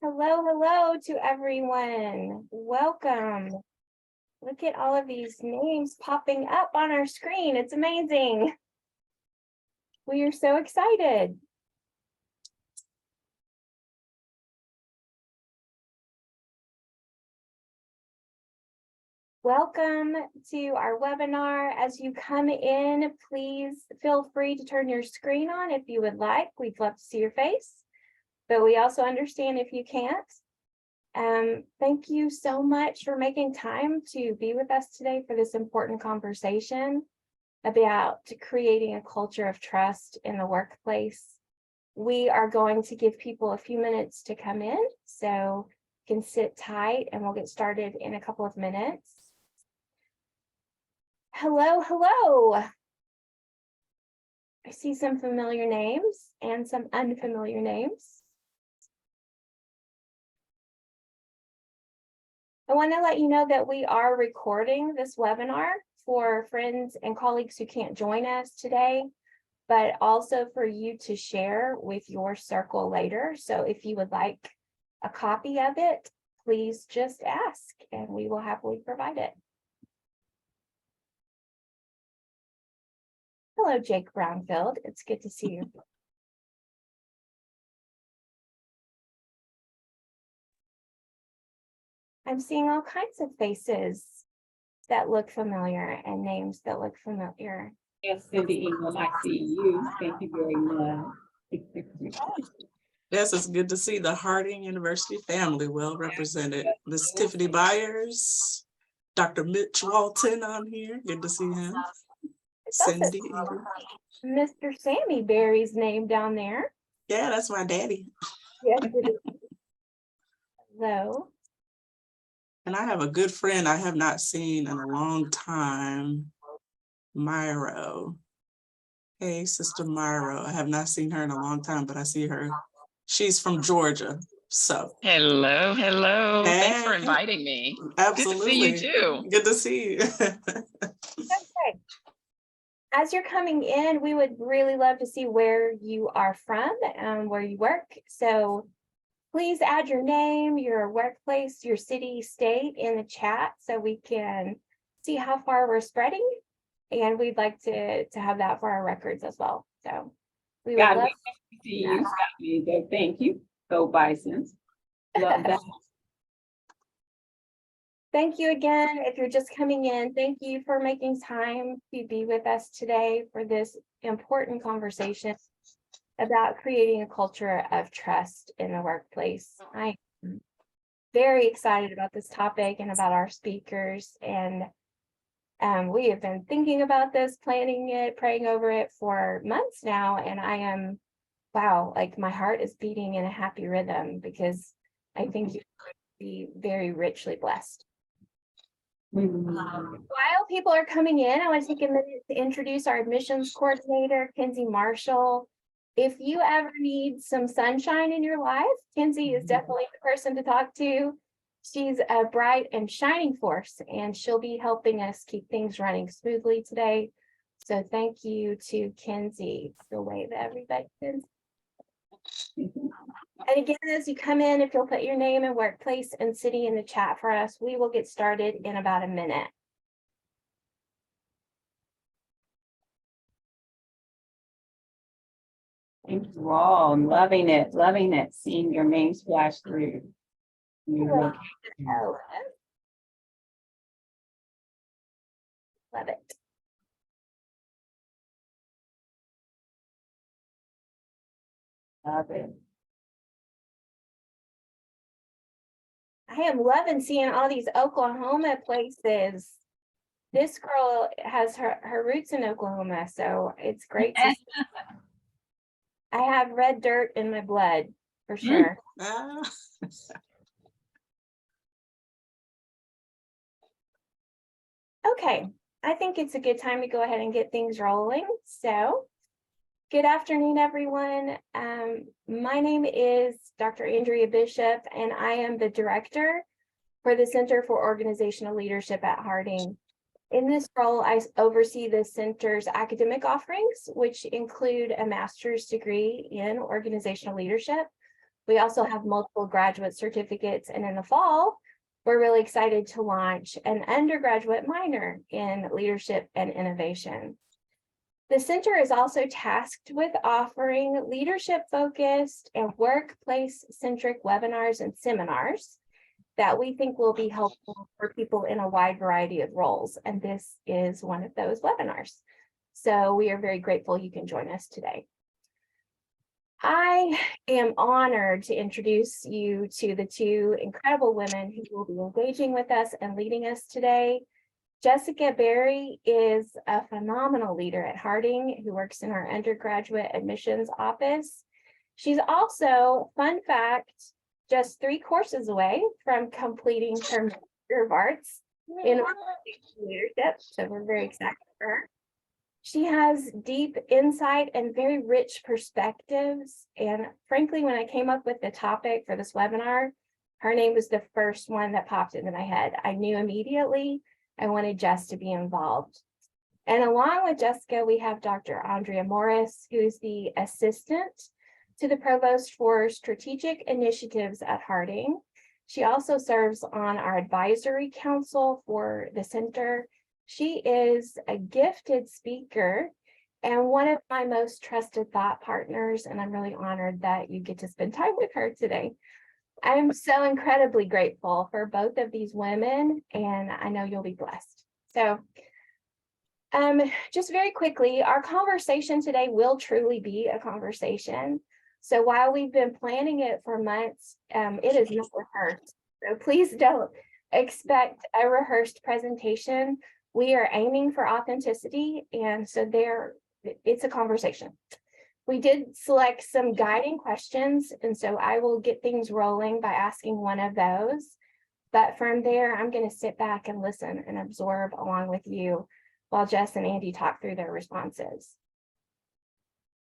Hello, hello to everyone. Welcome. Look at all of these names popping up on our screen. It's amazing. We are so excited. Welcome to our webinar. As you come in, please feel free to turn your screen on if you would like. We'd love to see your face, but we also understand if you can't. Thank you so much for making time to be with us today for this important conversation about creating a culture of trust in the workplace. We are going to give people a few minutes to come in, so you can sit tight and we'll get started in a couple of minutes. Hello, hello. I see some familiar names and some unfamiliar names. I want to let you know that we are recording this webinar for friends and colleagues who can't join us today, but also for you to share with your circle later. So if you would like a copy of it, please just ask and we will happily provide it. Hello, Jake Brownfield. It's good to see you. I'm seeing all kinds of faces that look familiar and names that look familiar. Yes, Cindy Ingram, I see you. Thank you very much. Yes, it's good to see the Harding University family well represented. Miss Tiffany Byers, Dr. Mitch Walton on here. Good to see him. Cindy Ingram. Mr. Sammy Berry's name down there. Yeah, that's my daddy. Yes, it is. Though. And I have a good friend I have not seen in a long time, Myro. Hey, Sister Myro. I have not seen her in a long time, but I see her. She's from Georgia. So hello. Hey. Thanks for inviting me. Absolutely. Good to see you too. Good to see you. Okay. As you're coming in, we would really love to see where you are from and where you work. So please add your name, your workplace, your city, state in the chat so we can see how far we're spreading. And we'd like to have that for our records as well. So we would love to see you, Scott. Thank you. Go Bisons. Love that. Thank you again. If you're just coming in, thank you for making time to be with us today for this important conversation about creating a culture of trust in the workplace. I am very excited about this topic and about our speakers. And we have been thinking about this, planning it, praying over it for months now. And I am, wow, like my heart is beating in a happy rhythm because I think you would be very richly blessed. While people are coming in, I want to take a minute to introduce our admissions coordinator, Kenzie Marshall. If you ever need some sunshine in your life, Kenzie is definitely the person to talk to. She's a bright and shining force, and she'll be helping us keep things running smoothly today. So thank you to Kenzie. The wave everybody. And again, as you come in, if you'll put your name and workplace and city in the chat for us, we will get started in about a minute. Thank you all. I'm loving it, seeing your names flash through. Love it. Love it. I am loving seeing all these Oklahoma places. This girl has her roots in Oklahoma, so it's great to see. I have red dirt in my blood, for sure. Okay, I think it's a good time to go ahead and get things rolling. So, good afternoon, everyone. My name is Dr. Andrea Bishop, and I am the director for the Center for Organizational Leadership at Harding. In this role, I oversee the center's academic offerings, which include a master's degree in organizational leadership, We also have multiple graduate certificates, and in the fall, we're really excited to launch an undergraduate minor in leadership and innovation. The center is also tasked with offering leadership-focused and workplace-centric webinars and seminars that we think will be helpful for people in a wide variety of roles. And this is one of those webinars. So we are very grateful you can join us today. I am honored to introduce you to the two incredible women who will be engaging with us and leading us today. Jessica Berry is a phenomenal leader at Harding who works in our undergraduate admissions office. She's also, fun fact, just 3 courses away from completing her Master of Arts in organizational leadership. So we're very excited for her. She has deep insight and very rich perspectives. And frankly, when I came up with the topic for this webinar, her name was the first one that popped into my head. I knew immediately I wanted Jess to be involved. And along with Jessica, we have Dr. Andrea Morris, who's the assistant to the provost for strategic initiatives at Harding. She also serves on our advisory council for the center. She is a gifted speaker and one of my most trusted thought partners, and I'm really honored that you get to spend time with her today. I am so incredibly grateful for both of these women, and I know you'll be blessed. So just very quickly, our conversation today will truly be a conversation. So while we've been planning it for months, it is not rehearsed. So please don't expect a rehearsed presentation. We are aiming for authenticity, and so it's a conversation. We did select some guiding questions, and so I will get things rolling by asking one of those. But from there, I'm going to sit back and listen and absorb along with you while Jess and Andy talk through their responses.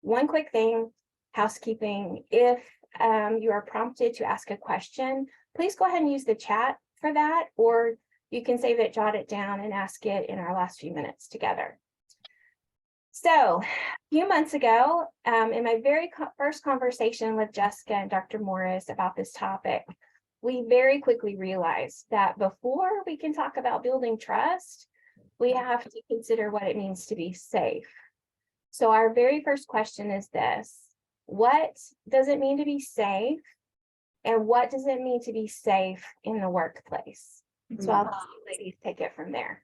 One quick thing, housekeeping, if you are prompted to ask a question, please go ahead and use the chat for that, or you can save it, jot it down, and ask it in our last few minutes together. So a few months ago, in my very first conversation with Jessica and Dr. Morris about this topic, we very quickly realized that before we can talk about building trust, we have to consider what it means to be safe. So our very first question is this: what does it mean to be safe? And what does it mean to be safe in the workplace? So I'll let you ladies take it from there.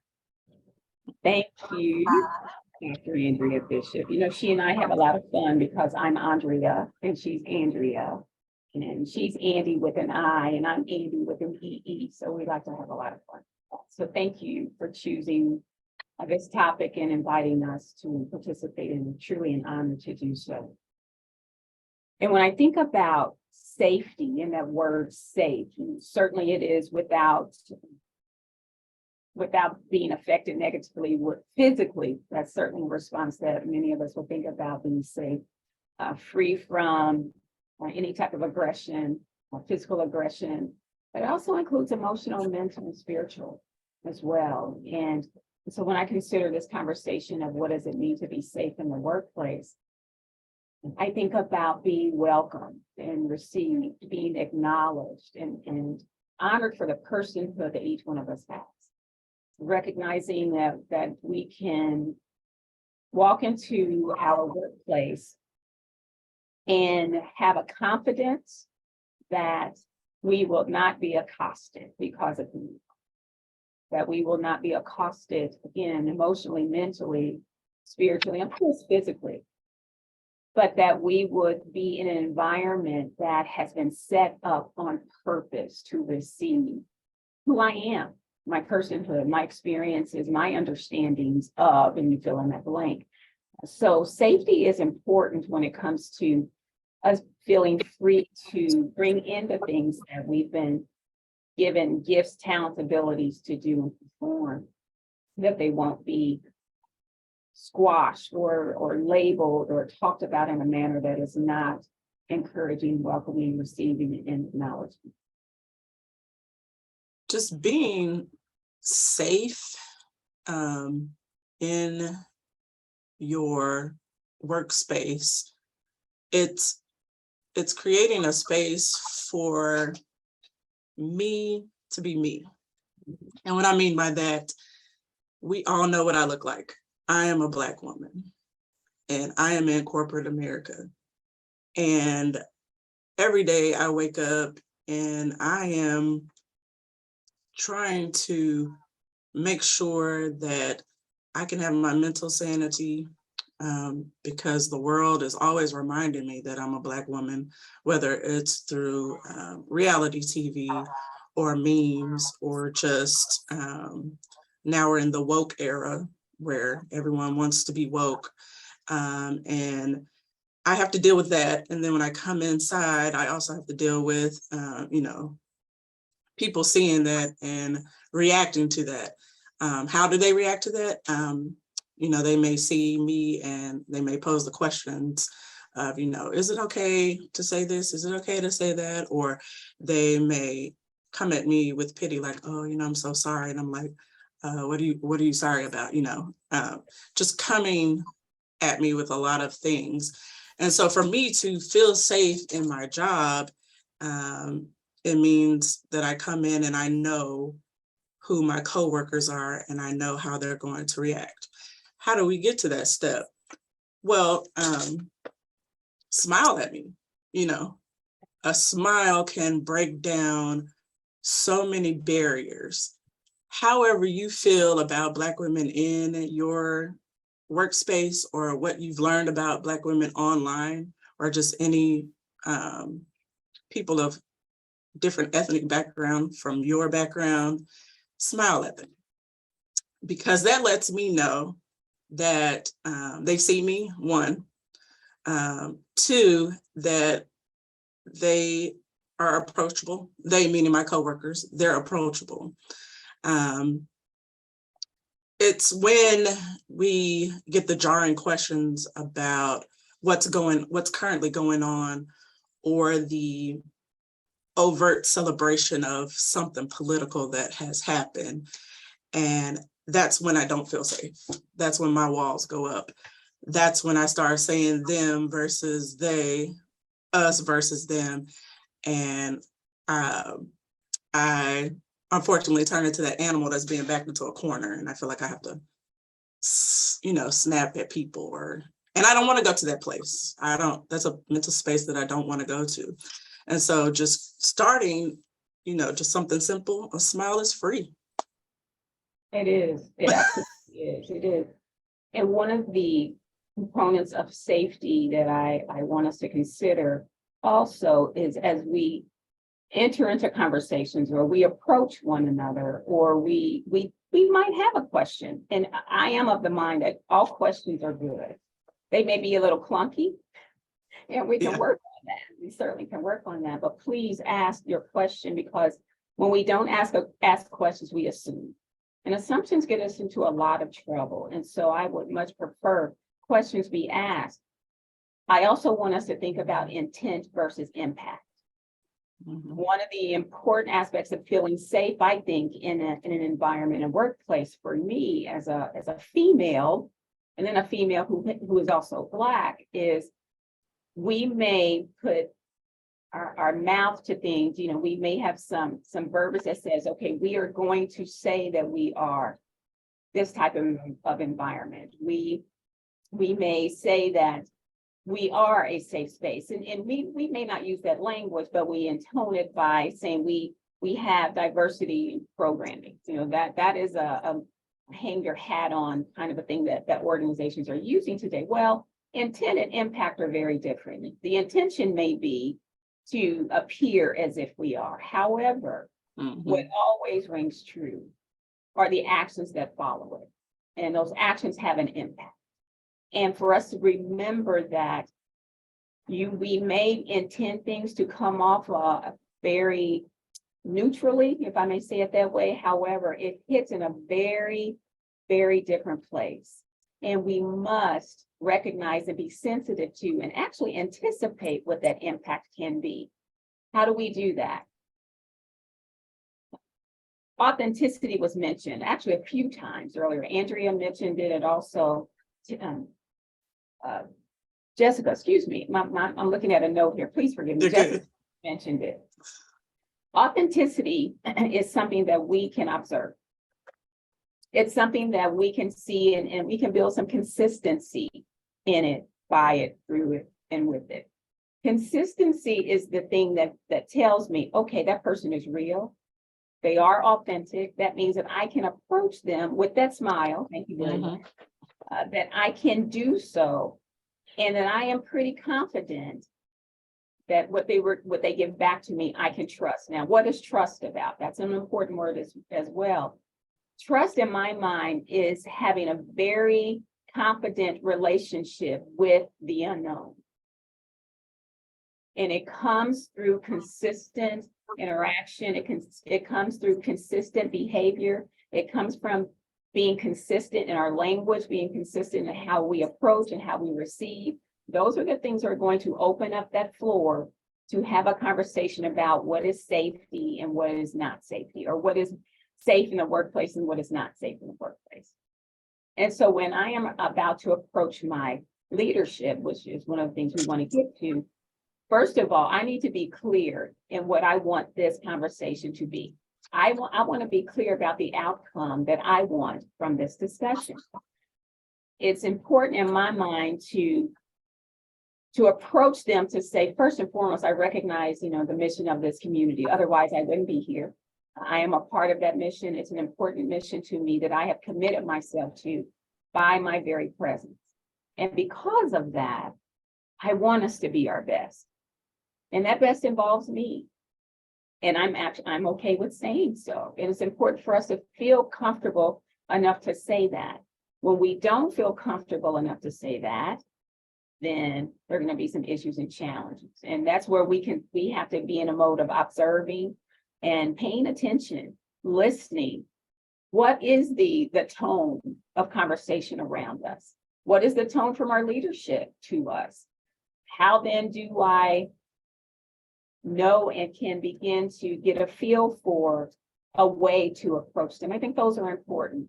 Thank you, Dr. Andrea Bishop. You know, she and I have a lot of fun because I'm Andrea and she's Andrea. And she's Andy with an I and I'm Andy with an EE. So we like to have a lot of fun. So thank you for choosing this topic and inviting us to participate, and truly an honor to do so. And when I think about safety and that word safe, certainly it is without being affected negatively physically. That's certainly a response that many of us will think about being safe, free from any type of aggression, physical aggression. But it also includes emotional, mental, and spiritual as well. And so when I consider this conversation of what does it mean to be safe in the workplace, I think about being welcomed and received, being acknowledged and honored for the personhood that each one of us has. Recognizing that we can walk into our workplace and have a confidence that we will not be accosted because of who we are. That we will not be accosted, again, emotionally, mentally, spiritually, and of course physically. But that we would be in an environment that has been set up on purpose to receive who I am, my personhood, my experiences, my understandings of, and you fill in that blank. So safety is important when it comes to us feeling free to bring in the things that we've been given gifts, talents, abilities to do and perform, that they won't be squashed or labeled or talked about in a manner that is not encouraging, welcoming, receiving, and acknowledging. Just being safe in your workspace, it's it's creating a space for me to be me. And what I mean by that, we all know what I look like. I am a Black woman and I am in corporate America. And every day I wake up and I am trying to make sure that I can have my mental sanity, because the world is always reminding me that I'm a Black woman, whether it's through reality TV or memes or just now we're in the woke era where everyone wants to be woke. And I have to deal with that. And then when I come inside, I also have to deal with, people seeing that and reacting to that. How do they react to that? They may see me and they may pose the questions of, is it okay to say this? Is it okay to say that? Or they may come at me with pity, like, oh, I'm so sorry. And I'm like, what are you sorry about? Just coming at me with a lot of things. And so for me to feel safe in my job, it means that I come in and I know who my coworkers are and I know how they're going to react. How do we get to that step? Well, smile at me. A smile can break down so many barriers. However you feel about Black women in your workspace or what you've learned about Black women online or just any people of different ethnic background from your background, smile at them. Because that lets me know that they see me, one. Two, that they are approachable. They, meaning my coworkers, they're approachable. It's when we get the jarring questions about what's currently going on, or the overt celebration of something political that has happened. And that's when I don't feel safe. That's when my walls go up. That's when I start saying them versus they, us versus them. And I unfortunately turn into that animal that's being backed into a corner. And I feel like I have to, snap at people and I don't want to go to that place. That's a mental space that I don't want to go to. And so just starting, just something simple, a smile is free. It is. It absolutely is. It is. And one of the components of safety that I want us to consider also is as we enter into conversations or we approach one another, or we might have a question. And I am of the mind that all questions are good. They may be a little clunky and we can work on that. We certainly can work on that, but please ask your question, because when we don't ask questions, we assume. And assumptions get us into a lot of trouble. And so I would much prefer questions be asked. I also want us to think about intent versus impact. Mm-hmm. One of the important aspects of feeling safe, I think, in an environment, a workplace, for me as a female, and then a female who is also Black, is we may put our mouth to things. We may have some verbiage that says, okay, we are going to say that we are this type of environment. We may say that we are a safe space. And we may not use that language, but we intone it by saying we have diversity programming. That is a hang your hat on kind of a thing that organizations are using today. Well, intent and impact are very different. The intention may be to appear as if we are. However, what always rings true are the actions that follow it. And those actions have an impact. And for us to remember that we may intend things to come off very neutrally, if I may say it that way. However, it hits in a very, very different place. And we must recognize and be sensitive to and actually anticipate what that impact can be. How do we do that? Authenticity was mentioned actually a few times earlier. Andrea mentioned it also. Jessica, excuse me, I'm looking at a note here. Please forgive me. You're Jessica good. mentioned it. Authenticity is something that we can observe. It's something that we can see and we can build some consistency in it, by it, through it, and with it. Consistency is the thing that tells me, okay, that person is real. They are authentic. That means that I can approach them with that smile. Thank you very much. That I can do so, and that I am pretty confident that what they give back to me, I can trust. Now, what is trust about? That's an important word as well. Trust in my mind is having a very confident relationship with the unknown. And it comes through consistent interaction. It comes through consistent behavior. It comes from being consistent in our language, being consistent in how we approach and how we receive. Those are the things that are going to open up that floor to have a conversation about what is safety and what is not safety, or what is safe in the workplace and what is not safe in the workplace. And so when I am about to approach my leadership, which is one of the things we want to get to, first of all, I need to be clear in what I want this conversation to be. I want to be clear about the outcome that I want from this discussion. It's important in my mind to approach them to say, first and foremost, I recognize, the mission of this community. Otherwise, I wouldn't be here. I am a part of that mission. It's an important mission to me that I have committed myself to by my very presence. And because of that, I want us to be our best. And that best involves me. And I'm okay with saying so. And it's important for us to feel comfortable enough to say that. When we don't feel comfortable enough to say that, then there are going to be some issues and challenges. And that's where we have to be in a mode of observing and paying attention, listening. What is the tone of conversation around us? What is the tone from our leadership to us? How then do I know and can begin to get a feel for a way to approach them? I think those are important.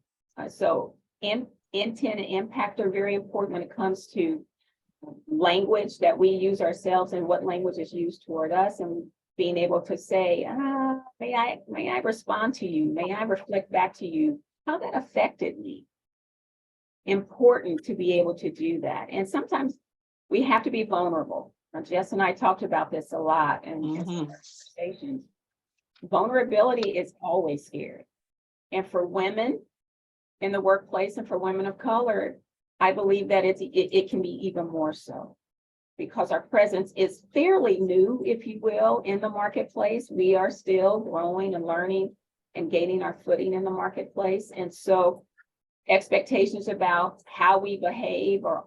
So intent and impact are very important when it comes to language that we use ourselves and what language is used toward us, and being able to say, may I respond to you? May I reflect back to you how that affected me? Important to be able to do that. And sometimes we have to be vulnerable. Jess and I talked about this a lot in conversations. Vulnerability is always scary. And for women in the workplace and for women of color, I believe that it can be even more so, because our presence is fairly new, if you will, in the marketplace. We are still growing and learning and gaining our footing in the marketplace. And so expectations about how we behave are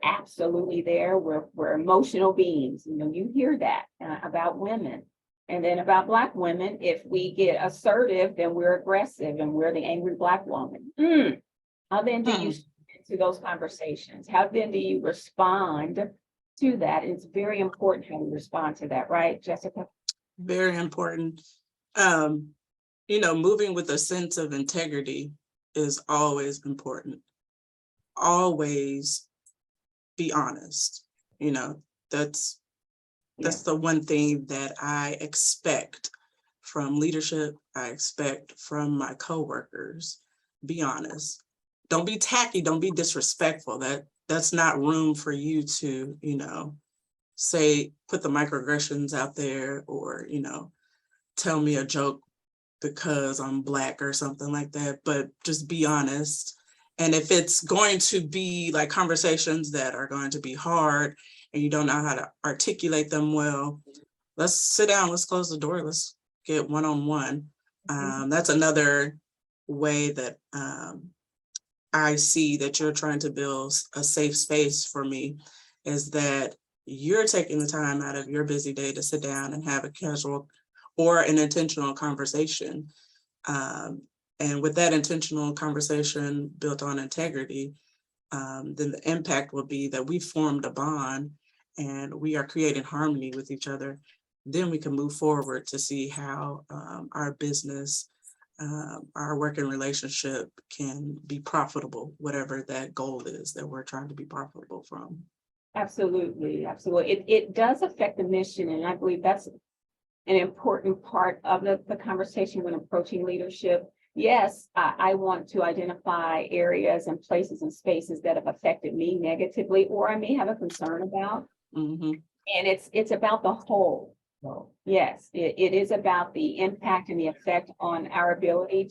absolutely there. We're emotional beings. You hear that about women. And then about Black women, if we get assertive, then we're aggressive and we're the angry Black woman. How then do you to those conversations? How then do you respond to that? It's very important how we respond to that, right, Jessica? Very important. Moving with a sense of integrity is always important. Always be honest. That's the one thing that I expect from leadership. I expect from my coworkers. Be honest. Don't be tacky. Don't be disrespectful. That's not room for you to, say, put the microaggressions out there, or, tell me a joke because I'm Black or something like that. But just be honest. And if it's going to be like conversations that are going to be hard and you don't know how to articulate them well, let's sit down, let's close the door, let's get one-on-one. That's another way that I see that you're trying to build a safe space for me, is that you're taking the time out of your busy day to sit down and have a casual or an intentional conversation. And with that intentional conversation built on integrity, then the impact will be that we formed a bond and we are creating harmony with each other. Then we can move forward to see how our business, our working relationship can be profitable, whatever that goal is that we're trying to be profitable from. Absolutely, absolutely. It does affect the mission, and I believe that's an important part of the conversation when approaching leadership. Yes, I want to identify areas and places and spaces that have affected me negatively, or I may have a concern about. Mhm. And it's about the whole. Yes, it is about the impact and the effect on our ability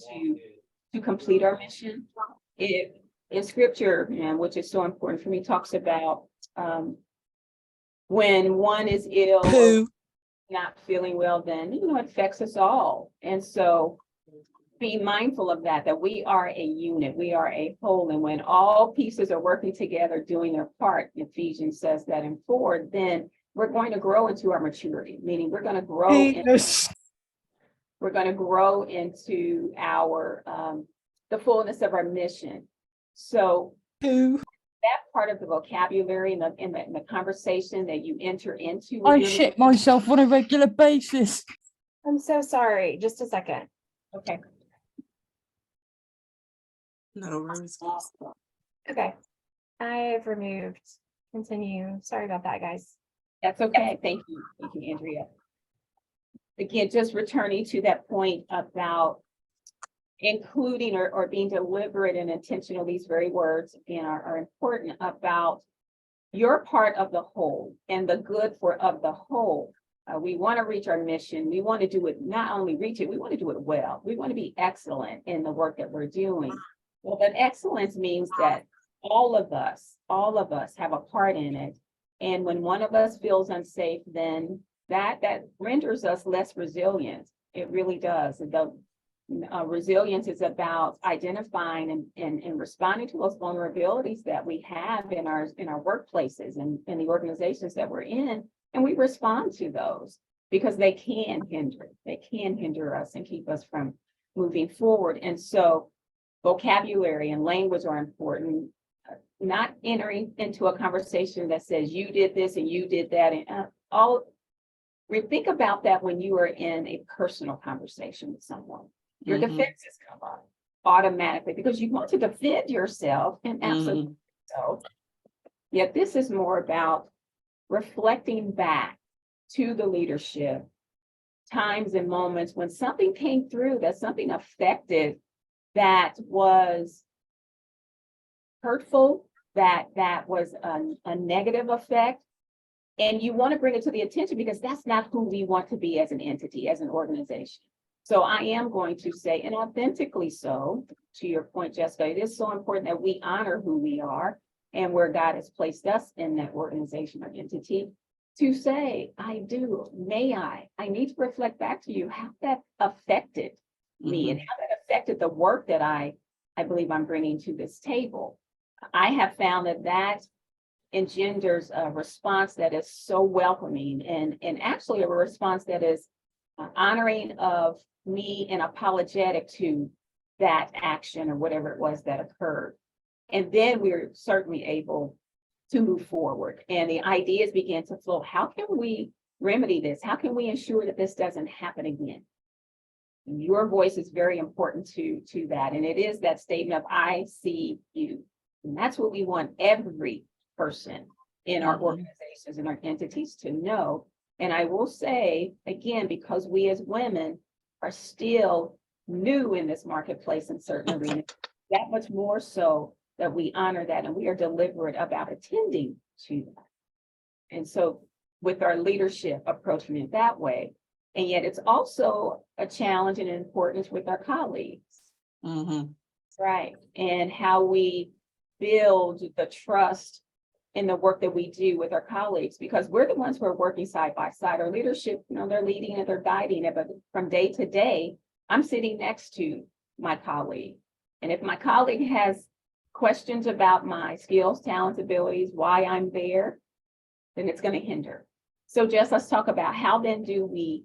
to complete our mission. It in scripture, and which is so important for me, talks about when one is ill or not feeling well, then it affects us all. And so be mindful of that we are a unit, we are a whole. And when all pieces are working together, doing their part, Ephesians says that in 4, then we're going to grow into our maturity, meaning we're going to grow into our the fullness of our mission. So that part of the vocabulary and the conversation that you enter into. I shit myself on a regular basis. I'm so sorry. Just a second. Okay. No worries. Okay. I've removed. Continue. Sorry about that, guys. That's okay. Thank you. Thank you, Andrea. Again, just returning to that point about including or being deliberate and intentional, these very words again are important about your part of the whole and the good of the whole. We want to reach our mission. We want to do it, not only reach it, we want to do it well. We want to be excellent in the work that we're doing. Well, but excellence means that all of us have a part in it. And when one of us feels unsafe, then that renders us less resilient. It really does. Resilience is about identifying and responding to those vulnerabilities that we have in our workplaces and in the organizations that we're in. And we respond to those because they can hinder us and keep us from moving forward. And so vocabulary and language are important. Not entering into a conversation that says you did this and you did that, and think about that when you are in a personal conversation with someone. Your defenses come up automatically because you want to defend yourself, and absolutely so. Yet this is more about reflecting back to the leadership times and moments when something came through, that something affected, that was hurtful, that was a negative effect. And you want to bring it to the attention because that's not who we want to be as an entity, as an organization. So I am going to say, and authentically so, to your point, Jessica, it is so important that we honor who we are and where God has placed us in that organization or entity, to say, I need to reflect back to you how that affected me and how that affected the work that I believe I'm bringing to this table. I have found that engenders a response that is so welcoming and actually a response that is honoring of me and apologetic to that action or whatever it was that occurred. And then we're certainly able to move forward and the ideas begin to flow. How can we remedy this? How can we ensure that this doesn't happen again? Your voice is very important to that. And it is that statement of I see you. And that's what we want every person in our organizations and our entities to know. And I will say, again, because we as women are still new in this marketplace in certain arenas, that much more so that we honor that and we are deliberate about attending to that. And so with our leadership approaching it that way, and yet it's also a challenge and importance with our colleagues. Right. And how we build the trust in the work that we do with our colleagues, because we're the ones who are working side by side. Our leadership, they're leading and they're guiding it, but from day to day, I'm sitting next to my colleague. And if my colleague has questions about my skills, talents, abilities, why I'm there, then it's going to hinder. So just let's talk about how then do we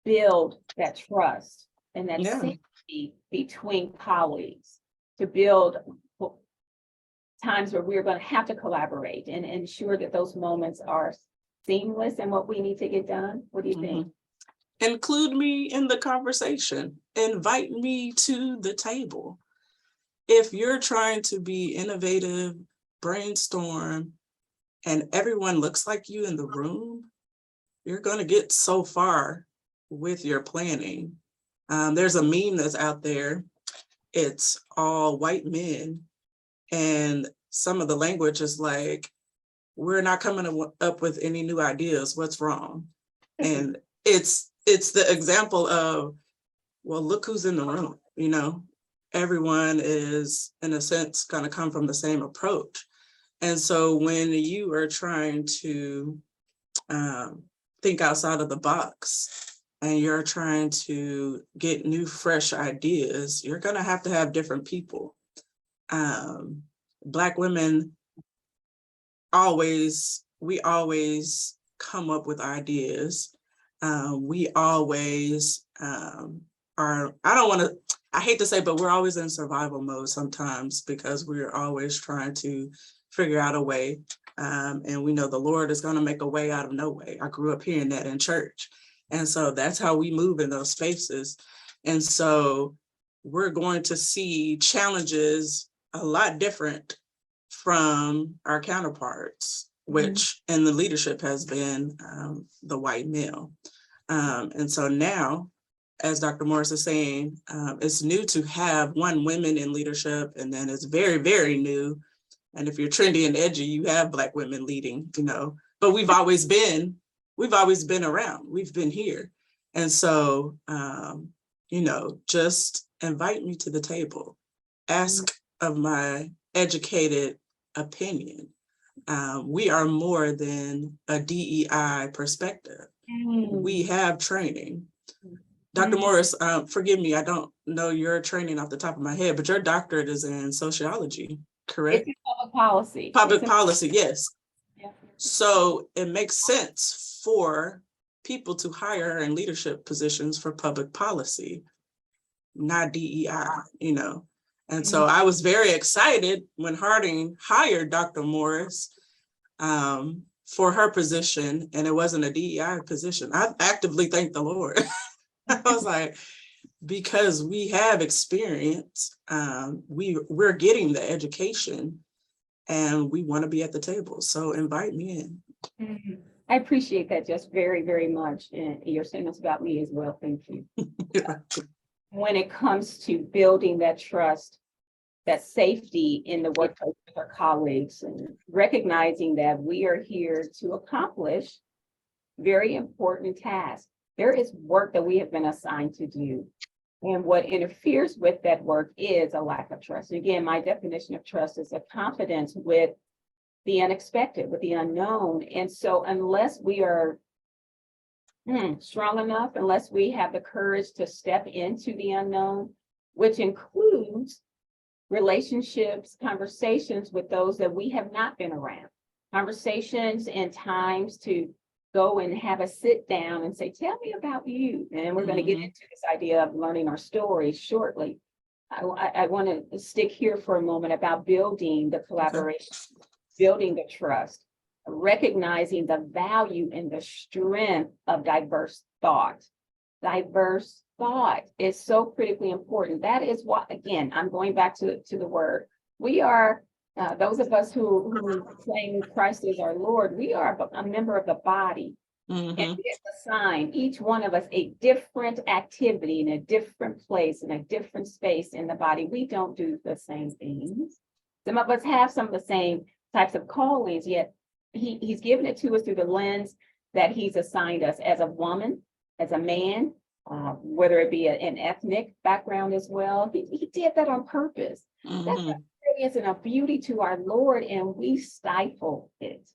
build that trust and that safety between colleagues to build times where we're going to have to collaborate and ensure that those moments are seamless in what we need to get done. What do you think? Include me in the conversation. Invite me to the table. If you're trying to be innovative, brainstorm, and everyone looks like you in the room, you're going to get so far with your planning. There's a meme that's out there. It's all white men, and some of the language is like, we're not coming up with any new ideas. What's wrong? And it's the example of, well, look who's in the room. You know, everyone is, in a sense, going to come from the same approach. And so when you are trying to think outside of the box and you're trying to get new, fresh ideas, you're going to have different people. Black women we always come up with ideas. We always I hate to say, but we're always in survival mode sometimes because we're always trying to figure out a way. And we know the Lord is going to make a way out of no way. I grew up hearing that in church. And so that's how we move in those spaces. And so we're going to see challenges a lot different from our counterparts, which in the leadership has been the white male. And so now, as Dr. Morris is saying, it's new to have women in leadership, and then it's very, very new. And if you're trendy and edgy, you have Black women leading, you know, but we've always been around, we've been here. And so, you know, just invite me to the table, ask of my educated opinion. We are more than a DEI perspective. We have training. Dr. Morris, forgive me, I don't know your training off the top of my head, but your doctorate is in sociology, correct? It's in public policy. Public policy, yes. Yeah. So it makes sense for people to hire in leadership positions for public policy, not DEI, you know. And so I was very excited when Harding hired Dr. Morris for her position, and it wasn't a DEI position. I actively thank the Lord. I was like, because we have experience, we're getting the education, and we want to be at the table. So invite me in. I appreciate that just very, very much. And your statements about me as well. Thank you. When it comes to building that trust, that safety in the workplace with our colleagues, and recognizing that we are here to accomplish very important tasks. There is work that we have been assigned to do. And what interferes with that work is a lack of trust. Again, my definition of trust is a confidence with the unexpected, with the unknown. And so unless we are strong enough, unless we have the courage to step into the unknown, which includes relationships, conversations with those that we have not been around, conversations and times to go and have a sit down and say, tell me about you. And we're going to get into this idea of learning our stories shortly. I want to stick here for a moment about building the collaboration, building the trust, recognizing the value and the strength of diverse thought. Diverse thought is so critically important. That is what, again, I'm going back to the word. We are, those of us who claim Christ as our Lord, we are a member of the body. And we have assigned each one of us a different activity in a different place, in a different space in the body. We don't do the same things. Some of us have some of the same types of callings, yet he's given it to us through the lens that he's assigned us as a woman, as a man, whether it be an ethnic background as well. He did that on purpose. That's a brilliance and a beauty to our Lord, and we stifle it.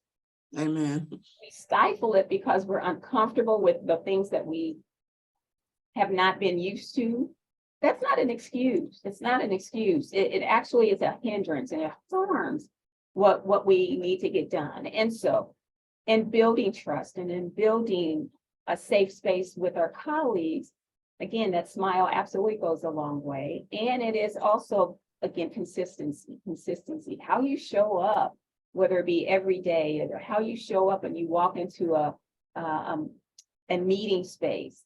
Amen. We stifle it because we're uncomfortable with the things that we have not been used to. That's not an excuse. It's not an excuse. It actually is a hindrance, and it harms what we need to get done. And so in building trust and in building a safe space with our colleagues, again, that smile absolutely goes a long way. And it is also, again, consistency, how you show up, whether it be every day, or how you show up and you walk into a meeting space.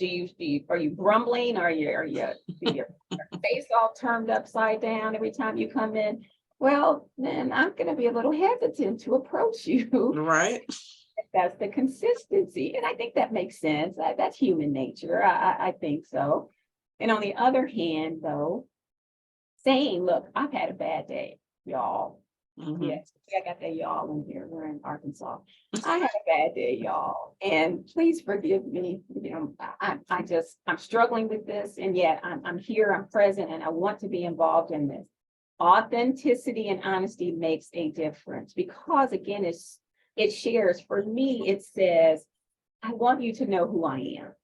Are you grumbling? Are your face all turned upside down every time you come in? well, then I'm gonna be a little hesitant to approach you. Right? That's the consistency. And I think that makes sense. That's human nature. I think so. And on the other hand, though, saying, look, I've had a bad day, y'all. Mhm. Yes, I got that y'all in here. We're in Arkansas. I had a bad day, y'all. And please forgive me. You know, I'm struggling with this. And yet I'm here, I'm present, and I want to be involved in this. Authenticity and honesty makes a difference because again, it shares. For me, it says, I want you to know who I am.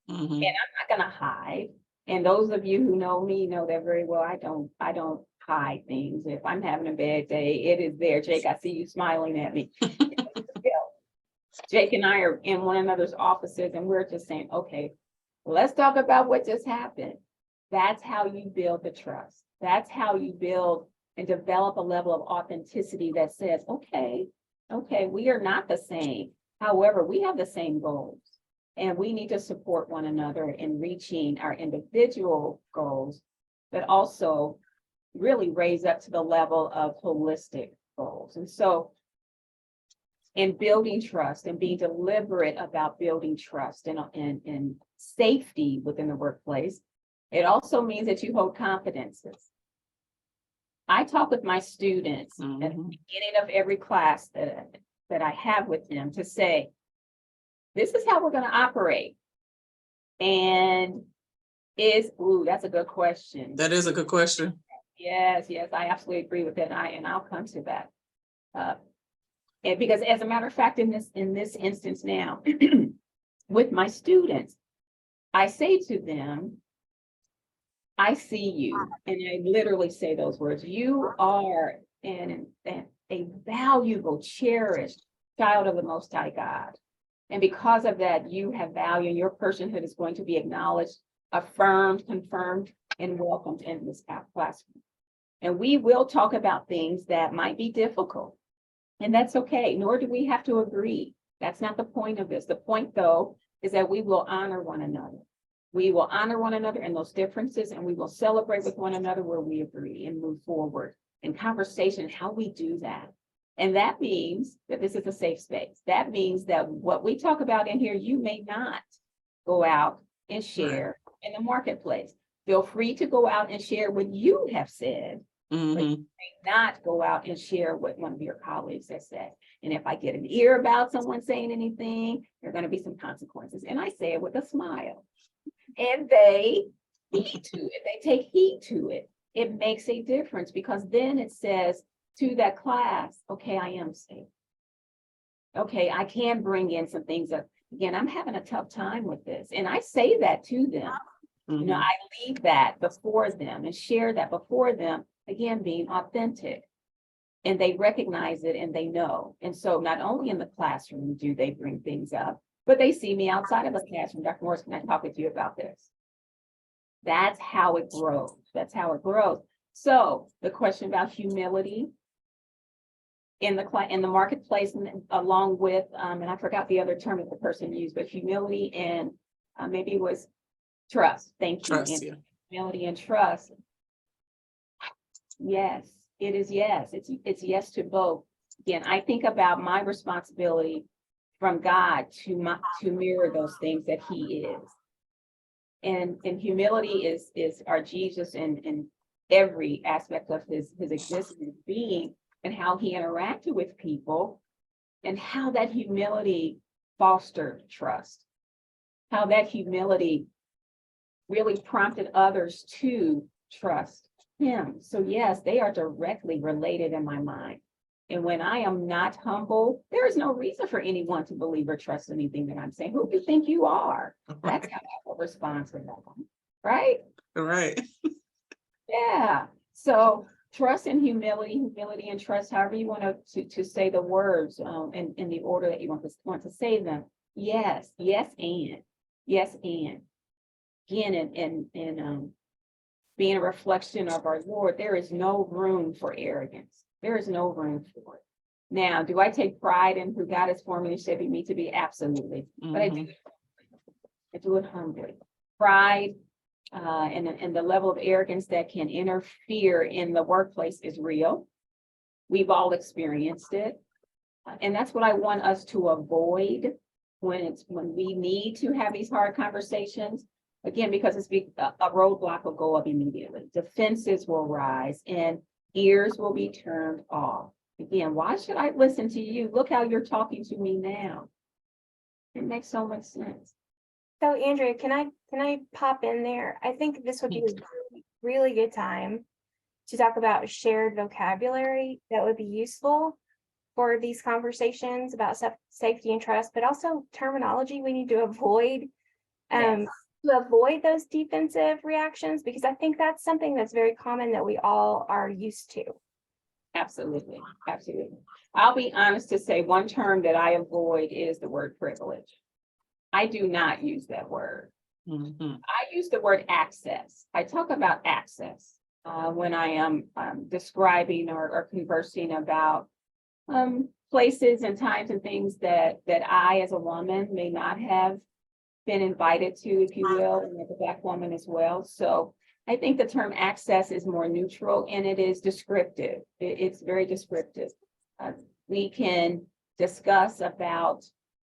Mhm. And I'm not gonna hide. And those of you who know me know that very well. I don't hide things. If I'm having a bad day, it is there. Jake, I see you smiling at me. Jake and I are in one another's offices and we're just saying, okay, let's talk about what just happened. That's how you build the trust. That's how you build and develop a level of authenticity that says, okay, we are not the same. However, we have the same goals. And we need to support one another in reaching our individual goals, but also really raise up to the level of holistic goals. And so in building trust and being deliberate about building trust and safety within the workplace, it also means that you hold confidences. I talk with my students at the Mhm. beginning of every class that I have with them to say, this is how we're going to operate. And that's a good question. That is a good question. Yes, I absolutely agree with that. And I'll come to that. And because as a matter of fact, in this instance now, with my students, I say to them, I see you. And I literally say those words. You are a valuable, cherished child of the Most High God. And because of that, you have value and your personhood is going to be acknowledged, affirmed, confirmed, and welcomed in this classroom. And we will talk about things that might be difficult. And that's okay, nor do we have to agree. That's not the point of this. The point, though, is that we will honor one another. We will honor one another in those differences, and we will celebrate with one another where we agree and move forward in conversation, how we do that. And that means that this is a safe space. That means that what we talk about in here, you may not go out and share in the marketplace. Feel free to go out and share what you have said, but you Mhm. may not go out and share what one of your colleagues has said. And if I get an ear about someone saying anything, there are going to be some consequences. And I say it with a smile. And they heed to it. They take heed to it. It makes a difference because then it says to that class, okay, I am safe. Okay, I can bring in some things that, again, I'm having a tough time with this. And I say that to them. You know, Mhm. I leave that before them and share that before them, again, being authentic. And they recognize it and they know. And so not only in the classroom do they bring things up, but they see me outside of the classroom. Dr. Morris, can I talk with you about this? That's how it grows. That's how it grows. So the question about humility in the marketplace, and along with, and I forgot the other term that the person used, but humility and maybe it was trust. Thank you. Trust And you. humility and trust. Yes, it is yes. It's yes to both. Again, I think about my responsibility from God to mirror those things that He is. And humility is our Jesus in every aspect of his existence, being, and how he interacted with people, and how that humility fostered trust, how that humility really prompted others to trust him. So yes, they are directly related in my mind. And when I am not humble, there is no reason for anyone to believe or trust anything that I'm saying. Who do you think you are? That's how I will respond to that, right? Right. Yeah. So trust and humility and trust, however you want to say the words, in the order that you want to say them. Yes, and again, and being a reflection of our Lord, there is no room for arrogance. There is no room for it. Now, do I take pride in who God has formed and shaping me to be? Absolutely. But I do it humbly. Pride and the level of arrogance that can interfere in the workplace is real. We've all experienced it. And that's what I want us to avoid when we need to have these hard conversations. Again, because a roadblock will go up immediately. Defenses will rise and ears will be turned off. Again, why should I listen to you? Look how you're talking to me now. It makes so much sense. So Andrea, can I pop in there? I think this would be a really good time to talk about shared vocabulary that would be useful for these conversations about safety and trust, but also terminology we need to avoid. Yes. To avoid those defensive reactions, because I think that's something that's very common that we all are used to. Absolutely, absolutely. I'll be honest to say one term that I avoid is the word privilege. I do not use that word. Mhm. I use the word access. I talk about access when I am describing or conversing about places and times and things that I, as a woman, may not have been invited to, if you will, and as a Black woman as well. So I think the term access is more neutral and it is descriptive. It's very descriptive. We can discuss about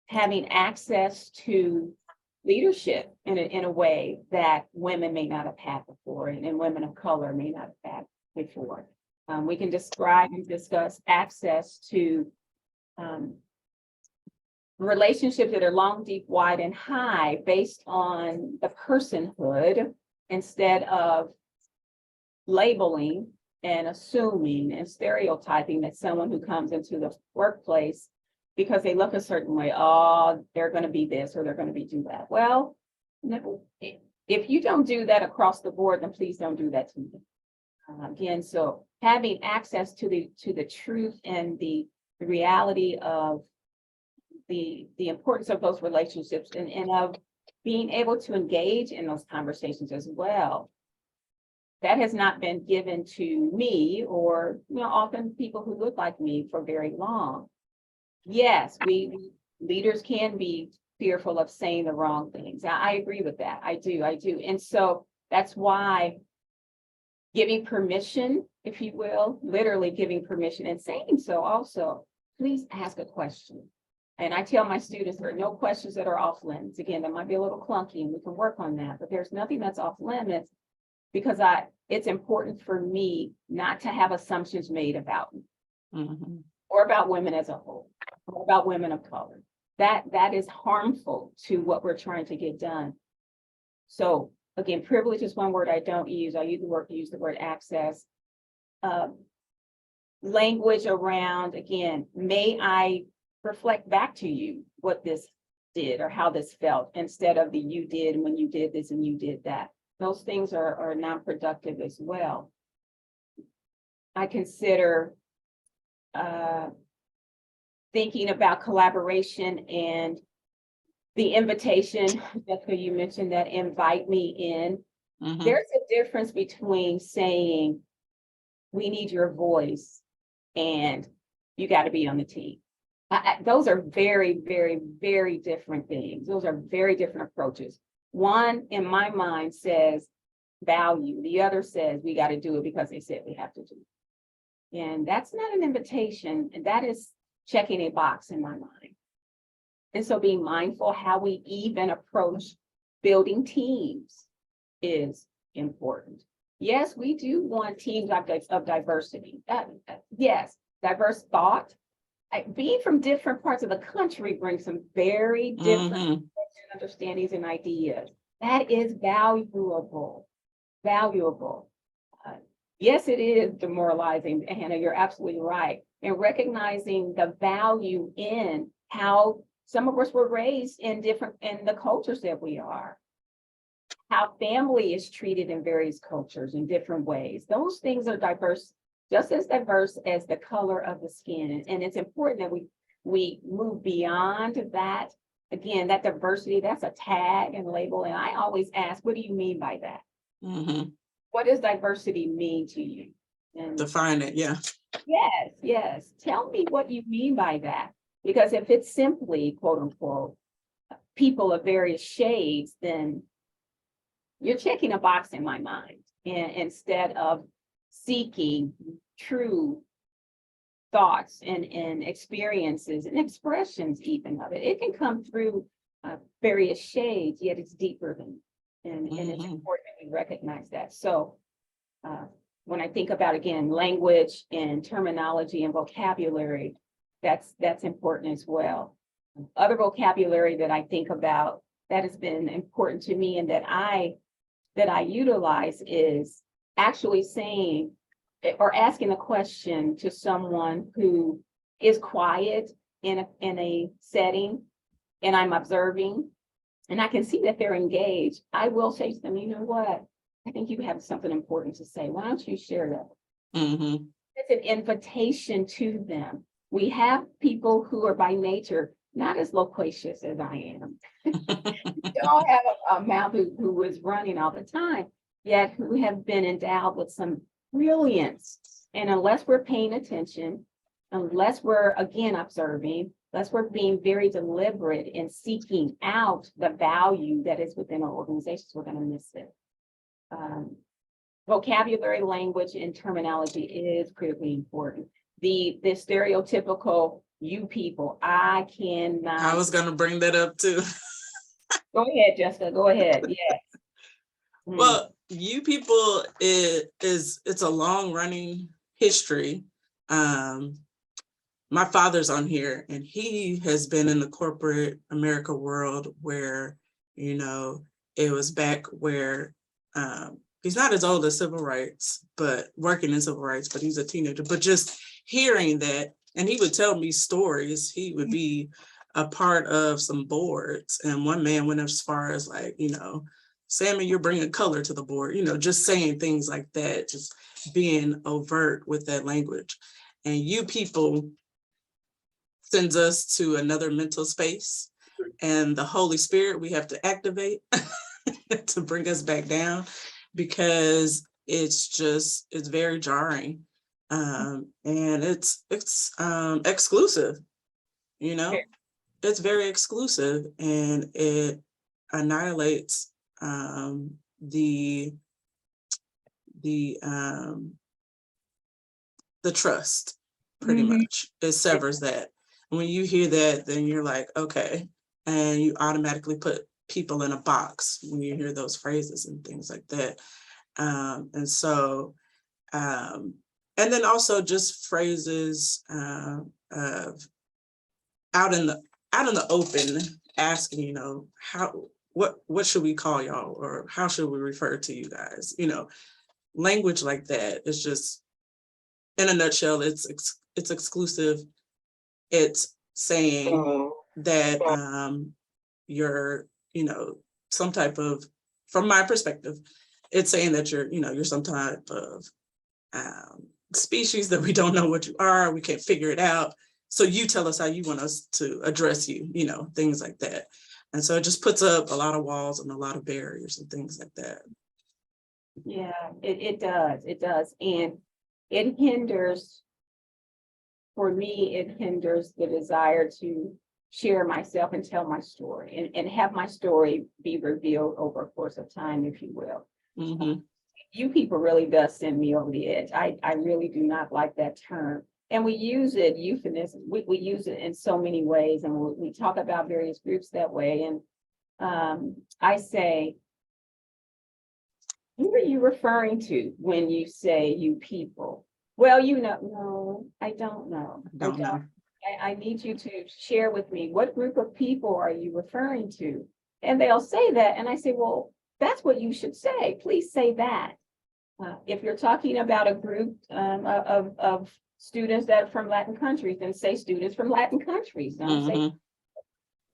having access to leadership in a way that women may not have had before, and women of color may not have had before. We can describe and discuss access to relationships that are long, deep, wide, and high based on the personhood instead of labeling and assuming and stereotyping that someone who comes into the workplace because they look a certain way, oh, they're going to be this or they're going to be do that. Well, if you don't do that across the board, then please don't do that to me. Again, so having access to the truth and the reality of the importance of those relationships and of being able to engage in those conversations as well. That has not been given to me or, often people who look like me for very long. Yes, we leaders can be fearful of saying the wrong things. I agree with that. I do. And so that's why giving permission, if you will, literally giving permission and saying so also, please ask a question. And I tell my students there are no questions that are off limits. Again, that might be a little clunky and we can work on that, but there's nothing that's off limits because it's important for me not to have assumptions made about me Mhm. or about women as a whole, or about women of color. That is harmful to what we're trying to get done. So again, privilege is one word I don't use. I use the word access. Language around, again, may I reflect back to you what this did or how this felt instead of the you did and when you did this and you did that. Those things are non-productive as well. I consider thinking about collaboration and the invitation, Jessica, you mentioned that invite me in. Mhm. There's a difference between saying, we need your voice and you got to be on the team. Those are very, very, very different things. Those are very different approaches. One, in my mind, says value. The other says we got to do it because they said we have to do it. And that's not an invitation. And that is checking a box in my mind. And so being mindful how we even approach building teams is important. Yes, we do want teams of diversity. Yes, diverse thought. Being from different parts of the country brings some very different understandings and ideas. That is valuable. Yes, it is demoralizing, Hannah, you're absolutely right. And recognizing the value in how some of us were raised in the cultures that we are. How family is treated in various cultures in different ways. Those things are diverse, just as diverse as the color of the skin. And it's important that we move beyond that. Again, that diversity, that's a tag and label. And I always ask, what do you mean by that? Mhm. What does diversity mean to you? And Define it, yeah. yes. Tell me what you mean by that. Because if it's simply, quote unquote, people of various shades, then you're checking a box in my mind. And instead of seeking true thoughts and experiences and expressions even of it. It can come through various shades, yet it's deeper than, and it's Mhm. important that we recognize that. So when I think about, again, language and terminology and vocabulary, that's important as well. Other vocabulary that I think about that has been important to me and that I utilize is actually saying or asking a question to someone who is quiet in a setting, and I'm observing, and I can see that they're engaged. I will say to them, you know what? I think you have something important to say. Why don't you share that? Mhm. It's an invitation to them. We have people who are by nature not as loquacious as I am. They all have a mouth who is running all the time, yet who have been endowed with some brilliance. And unless we're paying attention, unless we're again observing, unless we're being very deliberate in seeking out the value that is within our organizations, we're going to miss it. Vocabulary, language, and terminology is critically important. The stereotypical you people, I cannot. I was gonna bring that up too. Go ahead, Jessica, go ahead, yes. Well, you people, it's a long running history. My father's on here and he has been in the corporate America world where, you know, it was back where he's not as old as civil rights, but working in civil rights, but he's a teenager. But just hearing that, and he would tell me stories, he would be a part of some boards. And one man went as far as like, you know, Sammy, you're bringing color to the board, you know, just saying things like that, just being overt with that language. And you people sends us to another mental space, and the Holy Spirit we have to activate to bring us back down, because it's very jarring, and it's exclusive, you know, it's very exclusive, and it annihilates the trust, pretty much. It severs that. When you hear that, then you're like, okay, and you automatically put people in a box when you hear those phrases and things like that. And so, and then also just phrases of out in the open, asking, you know, what should we call y'all, or how should we refer to you guys? You know, language like that is just, in a nutshell, it's exclusive. It's saying that you're, you know, some type of, from my perspective, it's saying that you're some type of species that we don't know what you are, we can't figure it out. So you tell us how you want us to address you, you know, things like that. And so it just puts up a lot of walls and a lot of barriers and things like that. Yeah, it does. And it hinders, for me, it hinders the desire to share myself and tell my story and have my story be revealed over a course of time, if you will. Mhm. You people really does send me over the edge. I really do not like that term. And we use it, euphemism, we use it in so many ways, and we talk about various groups that way. And I say, who are you referring to when you say you people? Well, you know, no, I don't know. Don't know. I need you to share with me, what group of people are you referring to? And they'll say that, and I say, well, that's what you should say. Please say that. If you're talking about a group of students that are from Latin countries, then say students from Latin countries. Don't say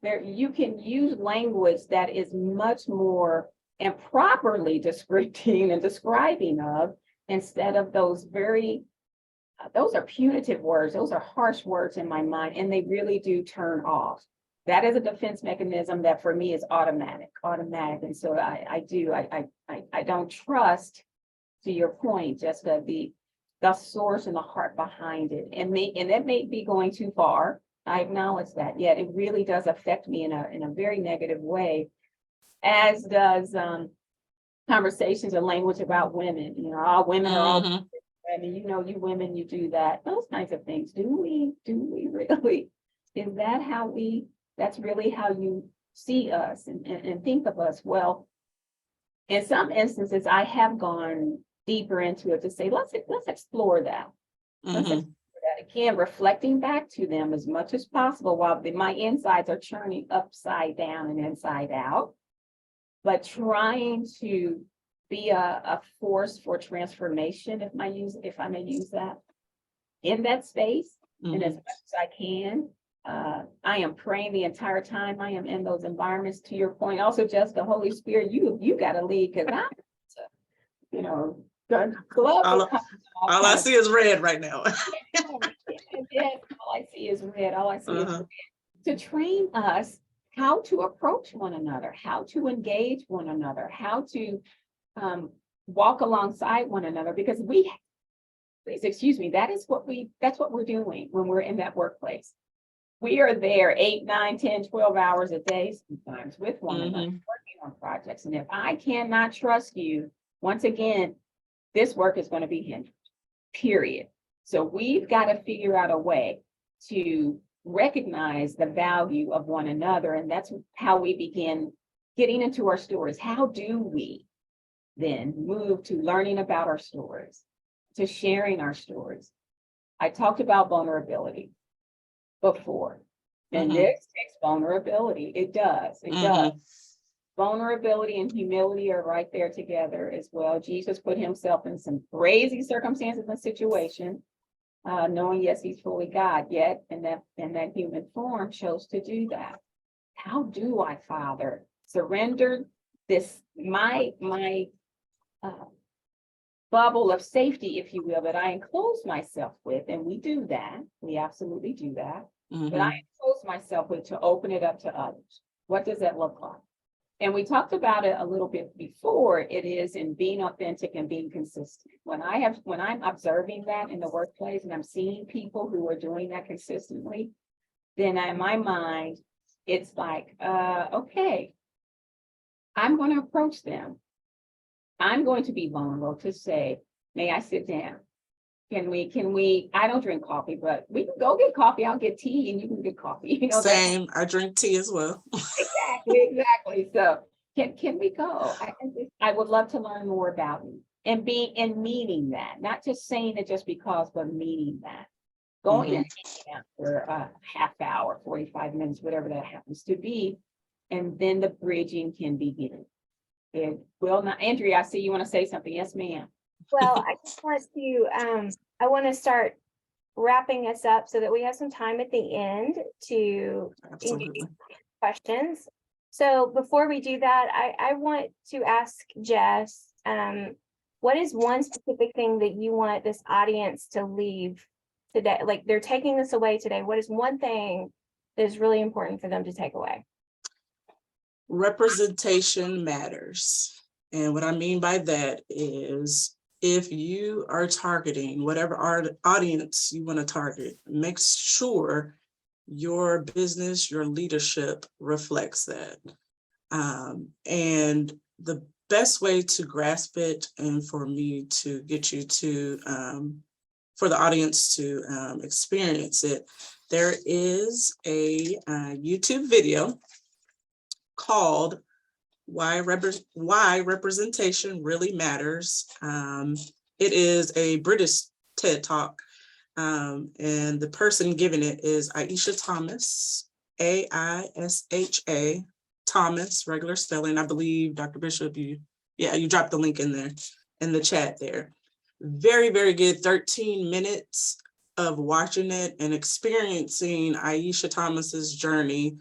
there. You can use language that is much more and properly descripting and describing of, instead of those those are punitive words. Those are harsh words in my mind, and they really do turn off. That is a defense mechanism that for me is automatic. And so I don't trust, to your point, Jessica, the source and the heart behind it. And that may be going too far. I acknowledge that, yet it really does affect me in a very negative way, as does conversations and language about women. You know, all women are all I mean, you know, you women, you do that, those kinds of things. Do we really? Is that that's really how you see us and think of us? Well, in some instances, I have gone deeper into it to say, let's explore that. Let's Mhm. explore that again, reflecting back to them as much as possible while my insides are churning upside down and inside out, but trying to be a force for transformation, if I may use that, in that space, and as Mhm. much as I can. I am praying the entire time I am in those environments. To your point, also just the Holy Spirit, you got to lead, because I'm, you know, the glove All, will come all I see is red right now. and then all I see is red. All I see is Uh-huh. to train us how to approach one another, how to engage one another, how to walk alongside one another, because please excuse me, that's what we're doing when we're in that workplace. We are there 8, 9, 10, 12 hours a day, sometimes with one another, Mhm. working on projects. And if I cannot trust you, once again, this work is going to be hindered, period. So we've got to figure out a way to recognize the value of one another. And that's how we begin getting into our stories. How do we then move to learning about our stories, to sharing our stories? I talked about vulnerability before, and Mhm. this takes vulnerability. It does. Mhm. Vulnerability and humility are right there together as well. Jesus put himself in some crazy circumstances and situations, knowing, yes, he's fully God, yet in that human form chose to do that. How do I, Father, surrender this, my bubble of safety, if you will, that I enclose myself with, and we do that. We absolutely do that. But I Mhm. enclose myself with to open it up to others. What does that look like? And we talked about it a little bit before. It is in being authentic and being consistent. When I'm observing that in the workplace and I'm seeing people who are doing that consistently, then in my mind, it's like, okay, I'm going to approach them. I'm going to be vulnerable to say, may I sit down? Can we, I don't drink coffee, but we can go get coffee. I'll get tea and you can get coffee, you know, that. Same. I drink tea as well. Exactly. So can we go? I would love to learn more about you and meaning that, not just saying it just because, but meaning that. Going Mhm. and hanging out for a half hour, 45 minutes, whatever that happens to be. And then the bridging can begin. It will not, Andrea, I see you want to say something. Yes, ma'am. Well, I just want to, I want to start wrapping us up so that we have some time at the end to engage Absolutely. questions. So before we do that, I want to ask Jess, what is one specific thing that you want this audience to leave today? Like they're taking this away today. What is one thing that is really important for them to take away? Representation matters. And what I mean by that is if you are targeting whatever audience you want to target, make sure your business, your leadership reflects that. And the best way to grasp it and for me to get you to, for the audience to experience it, there is a YouTube video called Why Representation Really Matters. It is a British TED Talk, and the person giving it is Aisha Thomas, Aisha Thomas, regular spelling. I believe, Dr. Bishop, you dropped the link in there, in the chat there. Very, very good, 13 minutes of watching it and experiencing Aisha Thomas's journey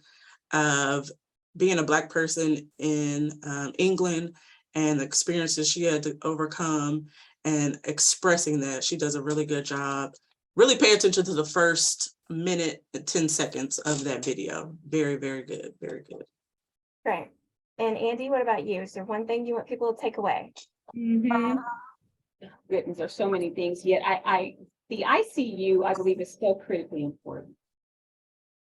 of being a Black person in England and the experiences she had to overcome and expressing that. She does a really good job. Really pay attention to the first minute and 10 seconds of that video. Very, very good. Very good. Great. And Andy, what about you? Is there one thing you want people to take away? Goodness, there's so many things, yet the ICU, I believe, is still critically important.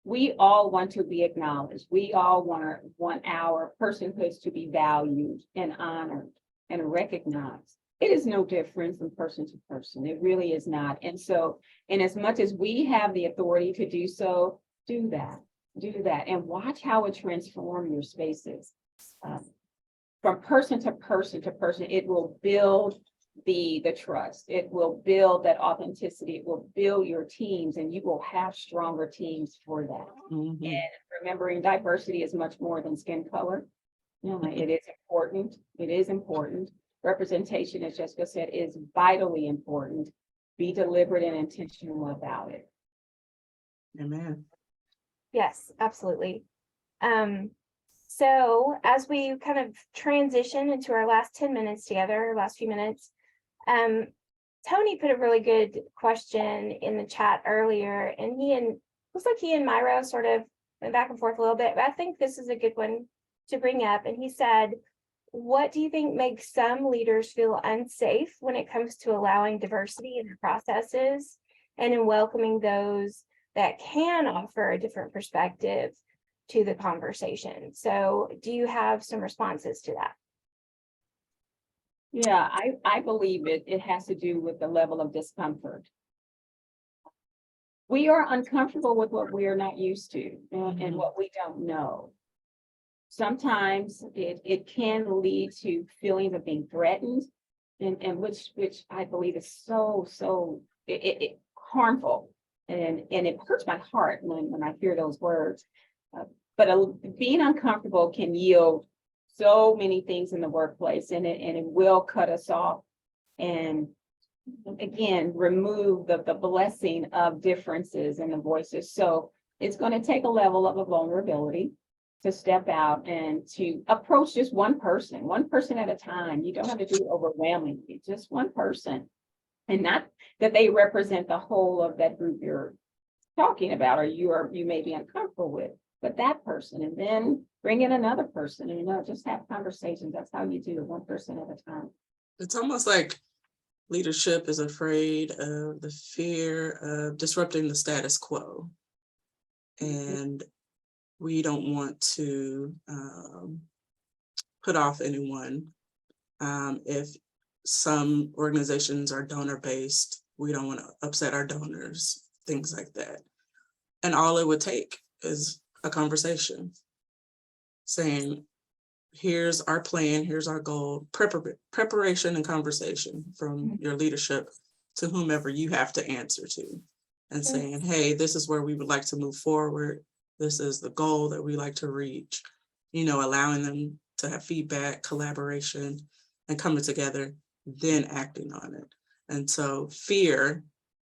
We all want to be acknowledged. We all want our personhoods to be valued and honored and recognized. it is no different from person to person. It really is not. And so, and as much as we have the authority to do so, do that, and watch how it transform your spaces. From person to person to person, it will build the trust. It will build that authenticity. It will build your teams, and you will have stronger teams for that. Mhm. And remembering diversity is much more than skin color. It is important. It is important. Representation, as Jessica said, is vitally important. Be deliberate and intentional about it. Amen. Yes, absolutely. So as we kind of transition into our last 10 minutes together, last few minutes, Tony put a really good question in the chat earlier, and looks like he and Myro sort of went back and forth a little bit, but I think this is a good one to bring up. And he said, what do you think makes some leaders feel unsafe when it comes to allowing diversity in their processes and in welcoming those that can offer a different perspective to the conversation? So do you have some responses to that? Yeah, I believe it has to do with the level of discomfort. We are uncomfortable with what we are not used to and what we don't know. Sometimes it can lead to feelings of being threatened, and which I believe is so harmful, and it hurts my heart when I hear those words. But being uncomfortable can yield so many things in the workplace, and it will cut us off, and again remove the blessing of differences in the voices. So it's going to take a level of a vulnerability to step out and to approach just one person at a time. You don't have to do it overwhelmingly, just one person. And not that they represent the whole of that group you're talking about, or you may be uncomfortable with, but that person, and then bring in another person, and just have conversations. That's how you do it, one person at a time. It's almost like leadership is afraid of the fear of disrupting the status quo. And we don't want to put off anyone. If some organizations are donor-based, we don't want to upset our donors, things like that. And all it would take is a conversation saying, here's our plan, here's our goal, preparation and conversation from your leadership to whomever you have to answer to, and saying, hey, this is where we would like to move forward. This is the goal that we like to reach, allowing them to have feedback, collaboration, and coming together, then acting on it. And so fear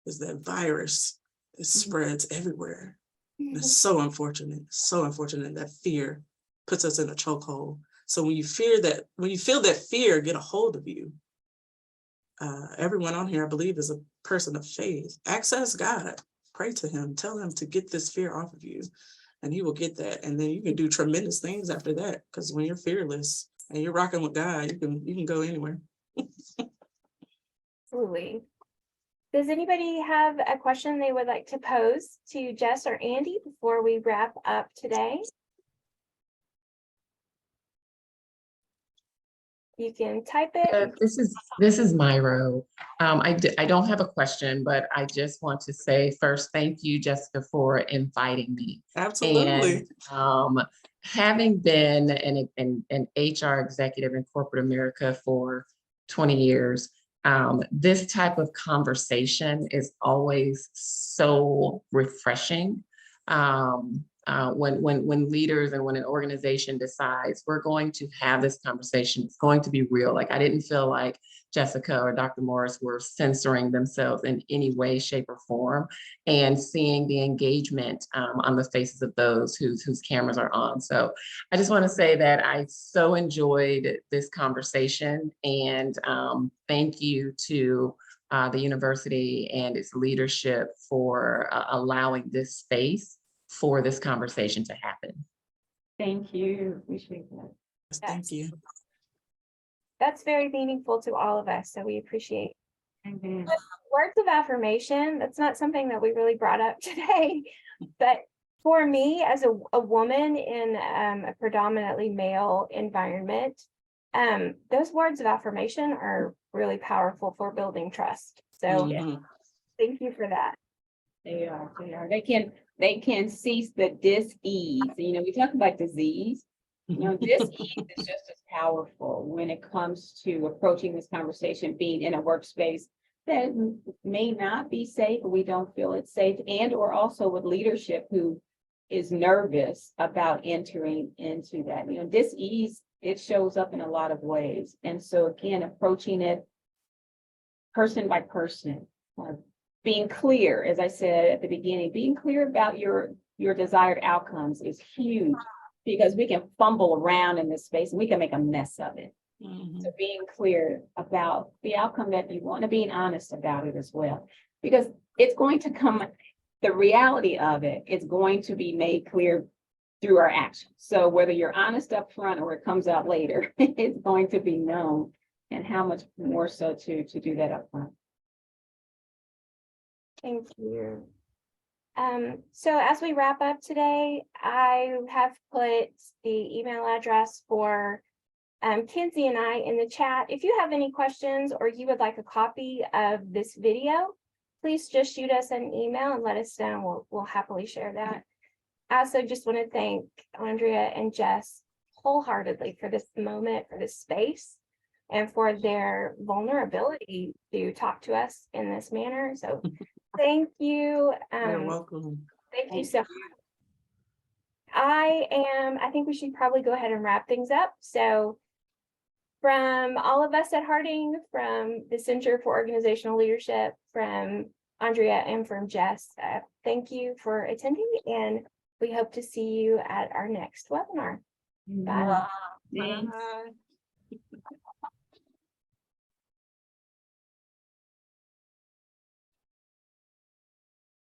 is that virus that spreads everywhere. And it's so unfortunate that fear puts us in a chokehold. So when you feel that fear get a hold of you, everyone on here, I believe, is a person of faith. Access God, pray to him, tell him to get this fear off of you, and he will get that. And then you can do tremendous things after that, because when you're fearless and you're rocking with God, you can go anywhere. Absolutely. Does anybody have a question they would like to pose to Jess or Andy before we wrap up today? You can type it. This is Myro. I don't have a question, but I just want to say first, thank you, Jessica, for inviting me. Absolutely. And having been an HR executive in corporate America for 20 years, this type of conversation is always so refreshing. When leaders and when an organization decides we're going to have this conversation, it's going to be real. Like, I didn't feel like Jessica or Dr. Morris were censoring themselves in any way, shape, or form, and seeing the engagement on the faces of those whose cameras are on. So I just want to say that I so enjoyed this conversation, and thank you to the university and its leadership for allowing this space for this conversation to happen. Thank you. Appreciate that. Thank you. That's very meaningful to all of us, so we appreciate Amen. words of affirmation. That's not something that we really brought up today, but for me as a woman in a predominantly male environment, those words of affirmation are really powerful for building trust. So Mhm. thank you for that. They are, they are. They can cease the dis-ease. You know, we talk about disease. You know, dis-ease is just as powerful when it comes to approaching this conversation, being in a workspace that may not be safe, or we don't feel it's safe, and or also with leadership who is nervous about entering into that. You know, dis-ease, it shows up in a lot of ways. And so again, approaching it person by person, being clear, as I said at the beginning, being clear about your desired outcomes is huge, because we can fumble around in this space and we can make a mess of it. Mhm. So being clear about the outcome that you want, and being honest about it as well, because it's going to come, the reality of it is going to be made clear through our actions. So whether you're honest up front or it comes out later, it's going to be known, and how much more so to do that up front. Thank you. So as we wrap up today, I have put the email address for Kenzie and I in the chat. If you have any questions or you would like a copy of this video, please just shoot us an email and let us know. We'll happily share that. I also just want to thank Andrea and Jess wholeheartedly for this moment, for this space, and for their vulnerability to talk to us in this manner. So thank you. You're welcome. Thank you so much. I think we should probably go ahead and wrap things up. So from all of us at Harding, from the Center for Organizational Leadership, from Andrea and from Jess, thank you for attending, and we hope to see you at our next webinar. Bye. Thanks. Bye.